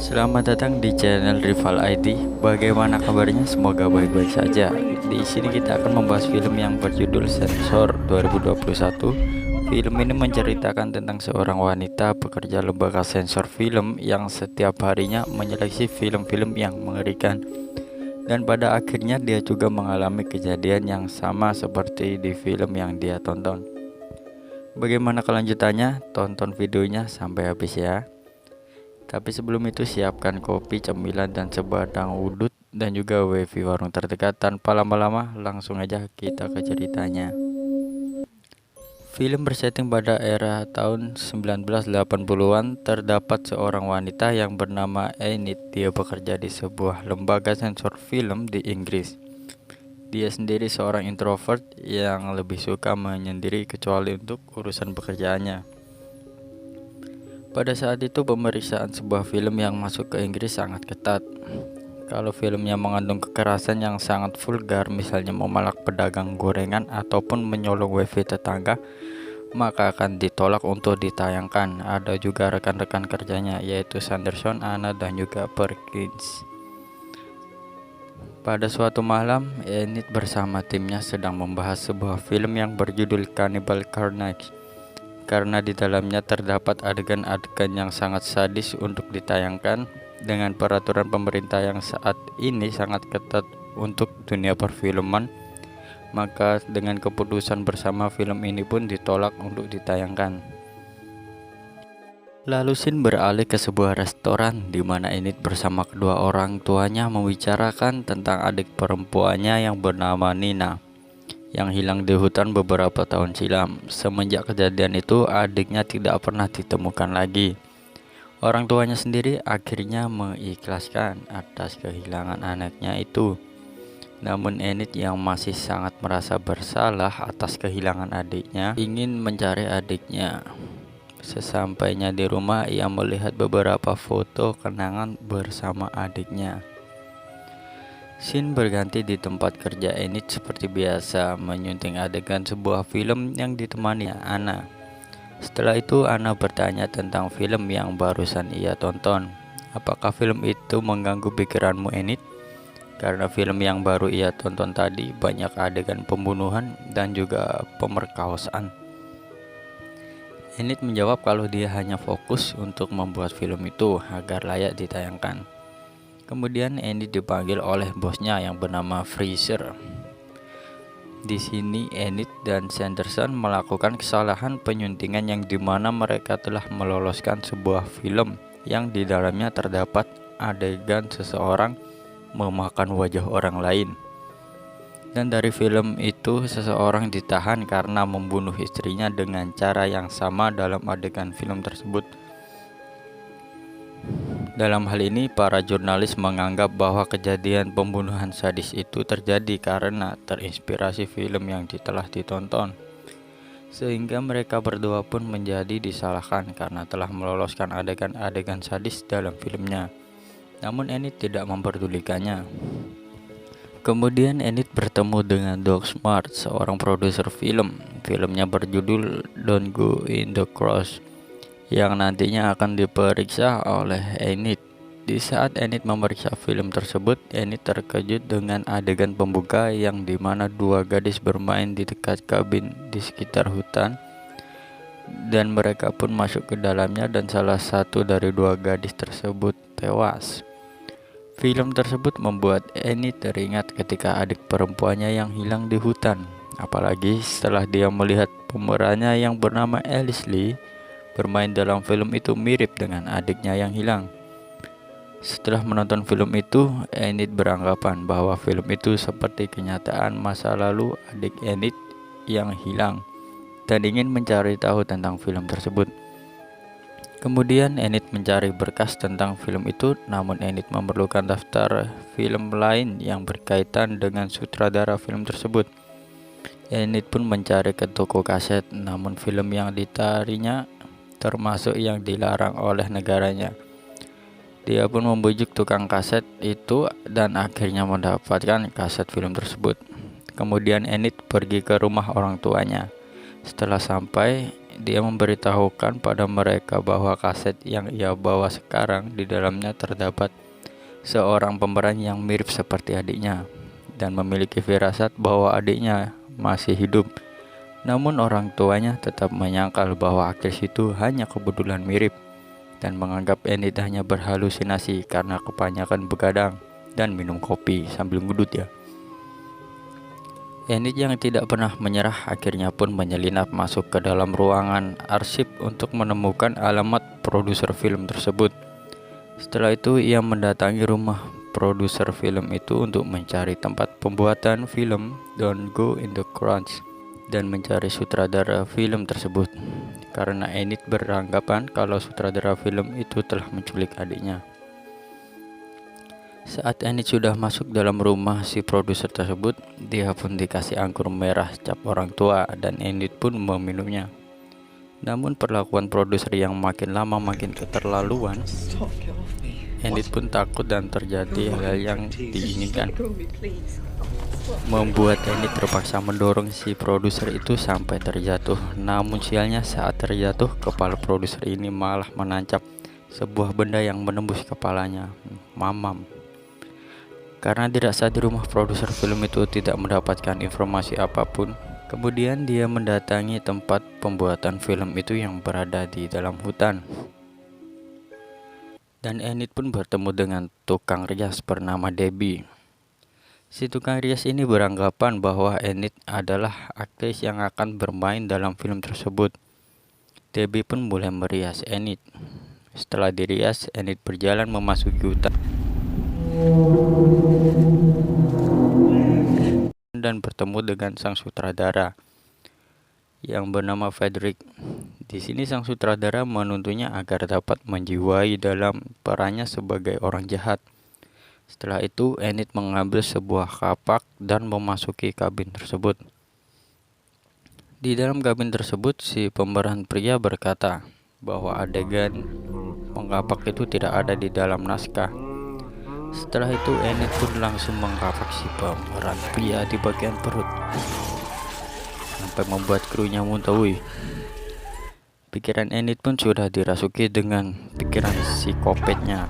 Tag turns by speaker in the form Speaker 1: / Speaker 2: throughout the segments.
Speaker 1: Selamat datang di channel Rival IT. Bagaimana kabarnya? Semoga baik-baik saja. Di sini kita akan membahas film yang berjudul Sensor 2021. Film ini menceritakan tentang seorang wanita pekerja lembaga sensor film yang setiap harinya menyeleksi film-film yang mengerikan. Dan pada akhirnya dia juga mengalami kejadian yang sama seperti di film yang dia tonton. Bagaimana kelanjutannya? Tonton videonya sampai habis ya. Tapi sebelum itu siapkan kopi, cemilan, dan sebatang udut dan juga wifi warung terdekat. Tanpa lama-lama langsung aja kita ke ceritanya. Film bersetting pada era tahun 1980-an. Terdapat seorang wanita yang bernama Enid. Dia bekerja di sebuah lembaga sensor film di Inggris. Dia sendiri seorang introvert yang lebih suka menyendiri kecuali untuk urusan pekerjaannya. Pada saat itu pemeriksaan sebuah film yang masuk ke Inggris sangat ketat. Kalau filmnya mengandung kekerasan yang sangat vulgar, misalnya memalak pedagang gorengan ataupun menyolong wifi tetangga, maka akan ditolak untuk ditayangkan. Ada juga rekan-rekan kerjanya yaitu Sanderson, Anna, dan juga Perkins. Pada suatu malam, Enid bersama timnya sedang membahas sebuah film yang berjudul Cannibal Carnage. Karena di dalamnya terdapat adegan-adegan yang sangat sadis untuk ditayangkan. Dengan peraturan pemerintah yang saat ini sangat ketat untuk dunia perfilman, maka dengan keputusan bersama film ini pun ditolak untuk ditayangkan. Lalu scene beralih ke sebuah restoran di mana Enid bersama kedua orang tuanya membicarakan tentang adik perempuannya yang bernama Nina yang hilang di hutan beberapa tahun silam. Semenjak kejadian itu, adiknya tidak pernah ditemukan lagi. Orang tuanya sendiri akhirnya mengikhlaskan atas kehilangan anaknya itu. Namun Enid yang masih sangat merasa bersalah atas kehilangan adiknya, ingin mencari adiknya. Sesampainya di rumah, ia melihat beberapa foto kenangan bersama adiknya. Scene berganti di tempat kerja Enid seperti biasa menyunting adegan sebuah film yang ditemani Anna. Setelah itu Anna bertanya tentang film yang barusan ia tonton. Apakah film itu mengganggu pikiranmu, Enid? Karena film yang baru ia tonton tadi banyak adegan pembunuhan dan juga pemerkosaan. Enid menjawab kalau dia hanya fokus untuk membuat film itu agar layak ditayangkan. Kemudian Enid dipanggil oleh bosnya yang bernama Fraser. Di sini Enid dan Sanderson melakukan kesalahan penyuntingan yang dimana mereka telah meloloskan sebuah film yang di dalamnya terdapat adegan seseorang memakan wajah orang lain. Dan dari film itu seseorang ditahan karena membunuh istrinya dengan cara yang sama dalam adegan film tersebut. Dalam hal ini, para jurnalis menganggap bahwa kejadian pembunuhan sadis itu terjadi karena terinspirasi film yang telah ditonton. Sehingga mereka berdua pun menjadi disalahkan karena telah meloloskan adegan-adegan sadis dalam filmnya. Namun Enid tidak memperdulikannya. Kemudian Enid bertemu dengan Doug Smart, seorang produser film. Filmnya berjudul Don't Go in the Cross, yang nantinya akan diperiksa oleh Enid. Di saat Enid memeriksa film tersebut, Enid terkejut dengan adegan pembuka yang dimana dua gadis bermain di dekat kabin di sekitar hutan, dan mereka pun masuk ke dalamnya dan salah satu dari dua gadis tersebut tewas. Film tersebut membuat Enid teringat ketika adik perempuannya yang hilang di hutan. Apalagi setelah dia melihat pemerannya yang bernama Alice Lee bermain dalam film itu mirip dengan adiknya yang hilang. Setelah menonton film itu, Enid beranggapan bahwa film itu seperti kenyataan masa lalu adik Enid yang hilang dan ingin mencari tahu tentang film tersebut. Kemudian Enid mencari berkas tentang film itu, namun Enid memerlukan daftar film lain yang berkaitan dengan sutradara film tersebut. Enid pun mencari ke toko kaset, namun film yang ditarinya termasuk yang dilarang oleh negaranya. Dia pun membujuk tukang kaset itu dan akhirnya mendapatkan kaset film tersebut. Kemudian Enid pergi ke rumah orang tuanya. Setelah sampai, dia memberitahukan pada mereka bahwa kaset yang ia bawa sekarang di dalamnya terdapat seorang pemeran yang mirip seperti adiknya dan memiliki firasat bahwa adiknya masih hidup. Namun orang tuanya tetap menyangkal bahwa aktris itu hanya kebetulan mirip dan menganggap Enid hanya berhalusinasi karena kebanyakan begadang dan minum kopi sambil ngudut ya. Enid yang tidak pernah menyerah akhirnya pun menyelinap masuk ke dalam ruangan arsip untuk menemukan alamat produser film tersebut. Setelah itu ia mendatangi rumah produser film itu untuk mencari tempat pembuatan film Don't Go in the Crunch dan mencari sutradara film tersebut, karena Enid beranggapan kalau sutradara film itu telah menculik adiknya. Saat Enid sudah masuk dalam rumah si produser tersebut, dia pun dikasih anggur merah cap orang tua dan Enid pun meminumnya. Namun perlakuan produser yang makin lama makin keterlaluan, Enid pun takut dan terjadi hal yang diinginkan, membuat Enid terpaksa mendorong si produser itu sampai terjatuh. Namun sialnya saat terjatuh, kepala produser ini malah menancap sebuah benda yang menembus kepalanya. Mamam. Karena tidak sah di rumah, produser film itu tidak mendapatkan informasi apapun. Kemudian dia mendatangi tempat pembuatan film itu yang berada di dalam hutan. Dan Enid pun bertemu dengan tukang rias bernama Debbie. Si tukang rias ini beranggapan bahwa Enid adalah aktris yang akan bermain dalam film tersebut. Debbie pun mulai merias Enid. Setelah dirias, Enid berjalan memasuki hutan dan bertemu dengan sang sutradara yang bernama Frederick. Di sini sang sutradara menuntunnya agar dapat menjiwai dalam perannya sebagai orang jahat. Setelah itu, Enid mengambil sebuah kapak dan memasuki kabin tersebut. Di dalam kabin tersebut, si pemeran pria berkata bahwa adegan mengkapak itu tidak ada di dalam naskah. Setelah itu, Enid pun langsung mengkapak si pemeran pria di bagian perut sampai membuat krunya muntah. Pikiran Enid pun sudah dirasuki dengan pikiran psikopatnya.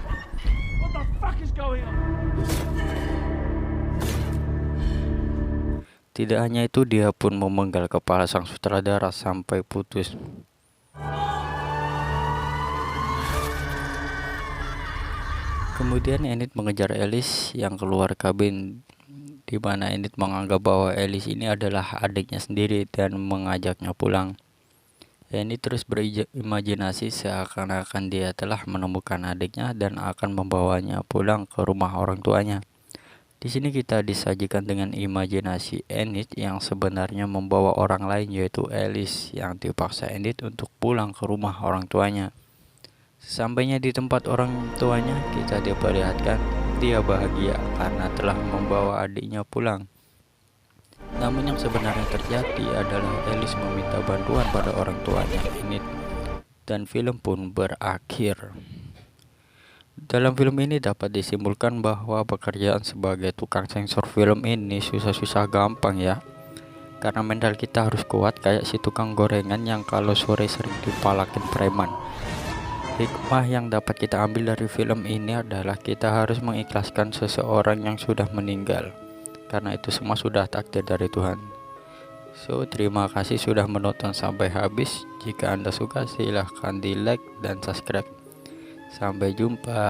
Speaker 1: Tidak hanya itu, dia pun memenggal kepala sang sutradara sampai putus. Kemudian Enid mengejar Alice yang keluar kabin, di mana Enid menganggap bahwa Alice ini adalah adiknya sendiri dan mengajaknya pulang. Enid terus berimajinasi seakan-akan dia telah menemukan adiknya dan akan membawanya pulang ke rumah orang tuanya. Di sini kita disajikan dengan imajinasi Enid yang sebenarnya membawa orang lain, yaitu Alice yang dipaksa Enid untuk pulang ke rumah orang tuanya. Sesampainya di tempat orang tuanya, kita diperlihatkan dia bahagia karena telah membawa adiknya pulang. Namun yang sebenarnya terjadi adalah Alice meminta bantuan pada orang tuanya Enid, dan film pun berakhir. Dalam film ini dapat disimpulkan bahwa pekerjaan sebagai tukang sensor film ini susah-susah gampang ya, karena mental kita harus kuat kayak si tukang gorengan yang kalau sore sering dipalakin preman. Hikmah yang dapat kita ambil dari film ini adalah kita harus mengikhlaskan seseorang yang sudah meninggal, karena itu semua sudah takdir dari Tuhan. So, terima kasih sudah menonton sampai habis. Jika Anda suka, silahkan di like dan subscribe. Sampai jumpa.